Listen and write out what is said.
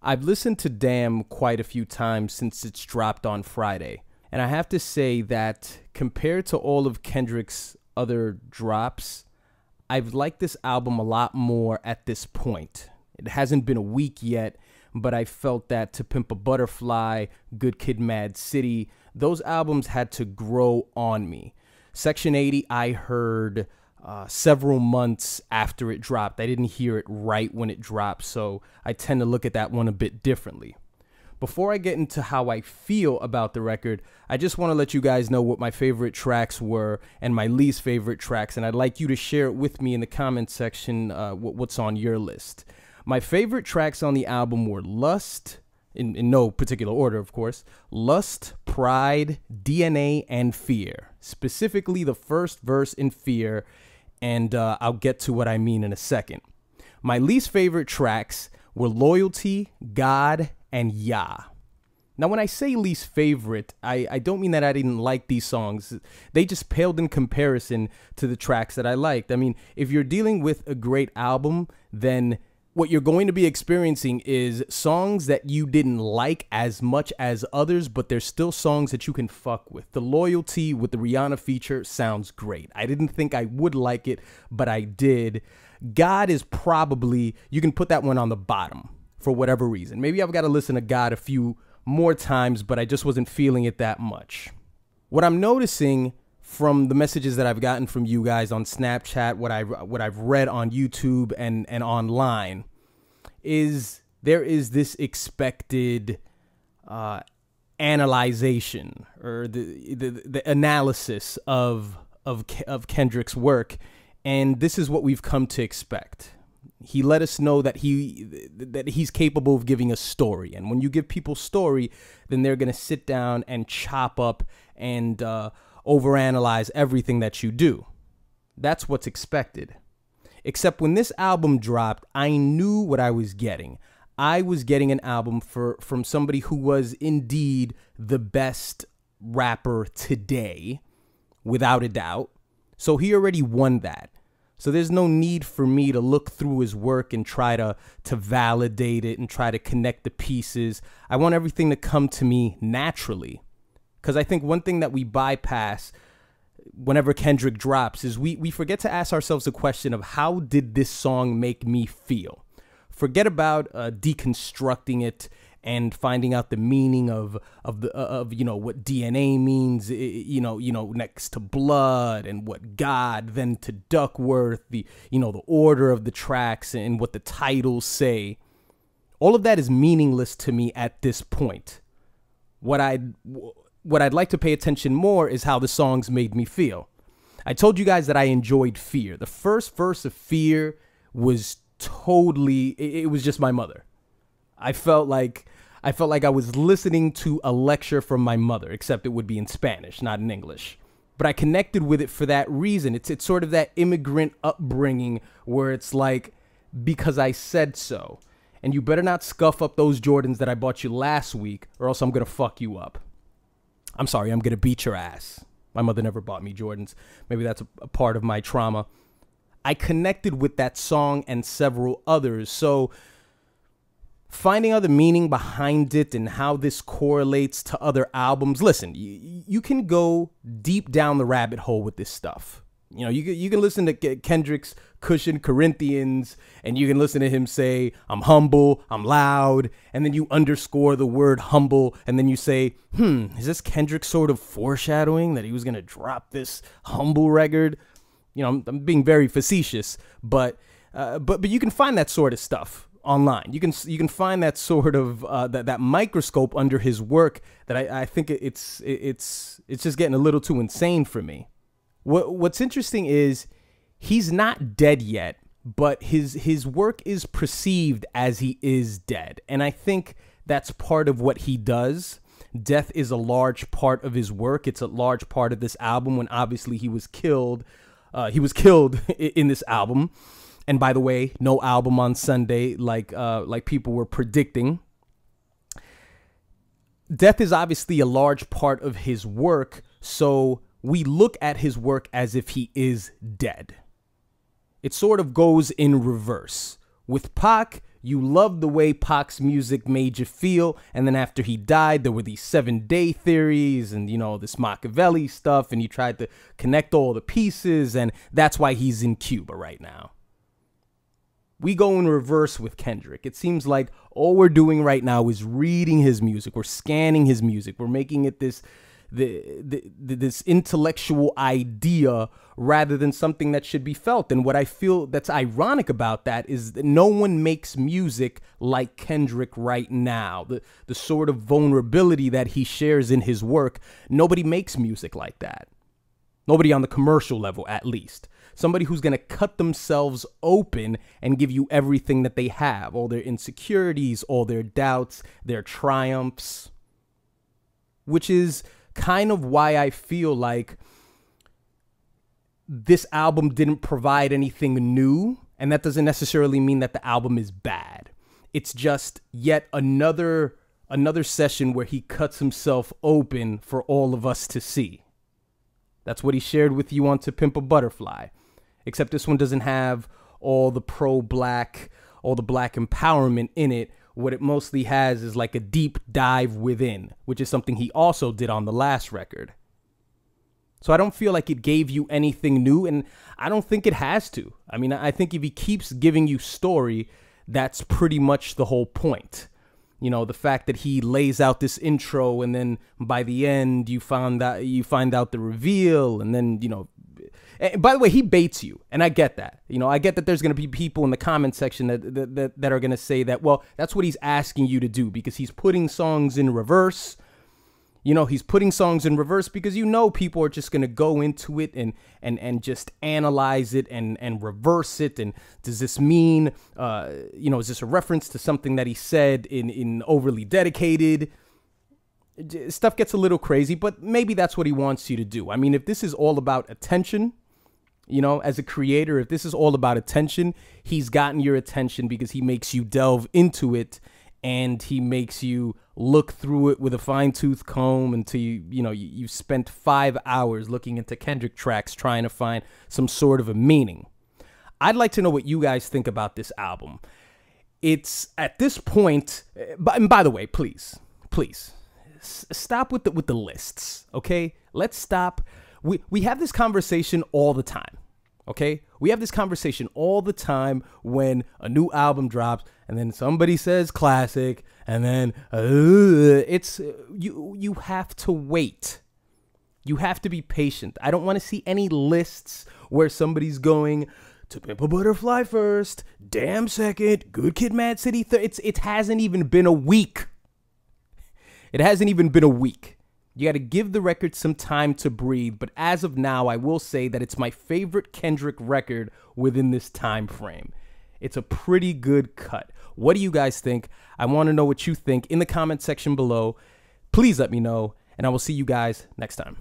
I've listened to Damn quite a few times since it's dropped on Friday, and I have to say that compared to all of Kendrick's other drops, I've liked this album a lot more at this point. It hasn't been a week yet, but I felt that To Pimp a Butterfly, Good Kid, Mad City, those albums had to grow on me. Section 80 I heard several months after it dropped. I didn't hear it right when it dropped, so I tend to look at that one a bit differently. Before I get into how I feel about the record, I just want to let you guys know what my favorite tracks were and my least favorite tracks, and I'd like you to share it with me in the comment section what's on your list. My favorite tracks on the album were Lust, in no particular order, of course, Lust, Pride, DNA, and Fear. Specifically, the first verse in Fear, and I'll get to what I mean in a second. My least favorite tracks were Loyalty, God, and Yah. Now, when I say least favorite, I don't mean that I didn't like these songs. They just paled in comparison to the tracks that I liked. I mean, if you're dealing with a great album, then what you're going to be experiencing is songs that you didn't like as much as others, but there's still songs that you can fuck with. The Loyalty with the Rihanna feature sounds great. I didn't think I would like it, but I did. God is probably, you can put that one on the bottom for whatever reason. Maybe I've got to listen to God a few more times, but I just wasn't feeling it that much. What I'm noticing from the messages that I've gotten from you guys on Snapchat, what I've read on YouTube and online, is there is this expected analyzation or the analysis of Kendrick's work, and this is what we've come to expect. He let us know that he's capable of giving a story, and when you give people story, then they're gonna sit down and chop up and overanalyze everything that you do. That's what's expected. Except when this album dropped, I knew what I was getting. I was getting an album from somebody who was indeed the best rapper today, without a doubt. So he already won that. So there's no need for me to look through his work and try to validate it and try to connect the pieces. I want everything to come to me naturally. Because I think one thing that we bypass whenever Kendrick drops is we forget to ask ourselves the question of how did this song make me feel? Forget about deconstructing it and finding out the meaning of you know what DNA means, you know next to blood, and what God, then to Duckworth, the order of the tracks and what the titles say. All of that is meaningless to me at this point. What I'd like to pay attention more is how the songs made me feel. I told you guys that I enjoyed Fear. The first verse of Fear was totally, it was just my mother. I felt like I was listening to a lecture from my mother, except it would be in Spanish, not in English. But I connected with it for that reason. It's sort of that immigrant upbringing where it's like, because I said so. And you better not scuff up those Jordans that I bought you last week, or else I'm going to fuck you up. I'm sorry, I'm going to beat your ass. My mother never bought me Jordans. Maybe that's a part of my trauma. I connected with that song and several others. So finding out the meaning behind it and how this correlates to other albums. Listen, you can go deep down the rabbit hole with this stuff. You know, you can listen to Kendrick's Cushion Corinthians, and you can listen to him say, I'm humble, I'm loud, and then you underscore the word humble, and then you say, is this Kendrick sort of foreshadowing that he was going to drop this humble record? You know, I'm being very facetious, but you can find that sort of stuff online. You can find that sort of that microscope under his work that I think it's just getting a little too insane for me. What's interesting is he's not dead yet, but his work is perceived as he is dead. And I think that's part of what he does. Death is a large part of his work. It's a large part of this album when obviously he was killed. He was killed in this album. And by the way, no album on Sunday like people were predicting. Death is obviously a large part of his work, so we look at his work as if he is dead. It sort of goes in reverse. With Pac, You loved the way Pac's music made you feel, and then after he died, there were these 7-day theories and, you know, this Machiavelli stuff, and you tried to connect all the pieces, and that's why he's in Cuba right now. We go in reverse with Kendrick. It seems like all we're doing right now is reading his music. We're scanning his music. We're making it this intellectual idea rather than something that should be felt. And what I feel that's ironic about that is that no one makes music like Kendrick right now. The sort of vulnerability that he shares in his work, nobody makes music like that. Nobody on the commercial level, at least. Somebody who's going to cut themselves open and give you everything that they have, all their insecurities, all their doubts, their triumphs, which is kind of why I feel like this album didn't provide anything new, and that doesn't necessarily mean that the album is bad. It's just yet another session where he cuts himself open for all of us to see. That's what he shared with you on To Pimp a Butterfly, except this one doesn't have all the pro-black, all the black empowerment in it. What it mostly has is like a deep dive within, which is something he also did on the last record. So I don't feel like it gave you anything new, and I don't think it has to. I mean, I think if he keeps giving you story, that's pretty much the whole point. You know, the fact that he lays out this intro and then by the end you find out the reveal, and then, you know, and by the way, he baits you, and I get that. You know, I get that there's going to be people in the comment section that are going to say that, well, that's what he's asking you to do because he's putting songs in reverse. You know, he's putting songs in reverse because, you know, people are just going to go into it and just analyze it and reverse it. And does this mean, you know, is this a reference to something that he said in Overly Dedicated? Stuff gets a little crazy, but maybe that's what he wants you to do. I mean, if this is all about attention, you know, as a creator, if this is all about attention, he's gotten your attention because he makes you delve into it and he makes you look through it with a fine-tooth comb until you spent 5 hours looking into Kendrick tracks trying to find some sort of a meaning. I'd like to know what you guys think about this album. It's at this point, and by the way, please stop with the lists, okay? Let's stop. We have this conversation all the time, okay? We have this conversation all the time when a new album drops and then somebody says classic and then it's you have to wait. You have to be patient. I don't want to see any lists where somebody's going To Pimp a Butterfly first, Damn second, Good Kid, Mad City third. It hasn't even been a week. It hasn't even been a week. You got to give the record some time to breathe, but as of now, I will say that it's my favorite Kendrick record within this time frame. It's a pretty good cut. What do you guys think? I want to know what you think in the comment section below. Please let me know, and I will see you guys next time.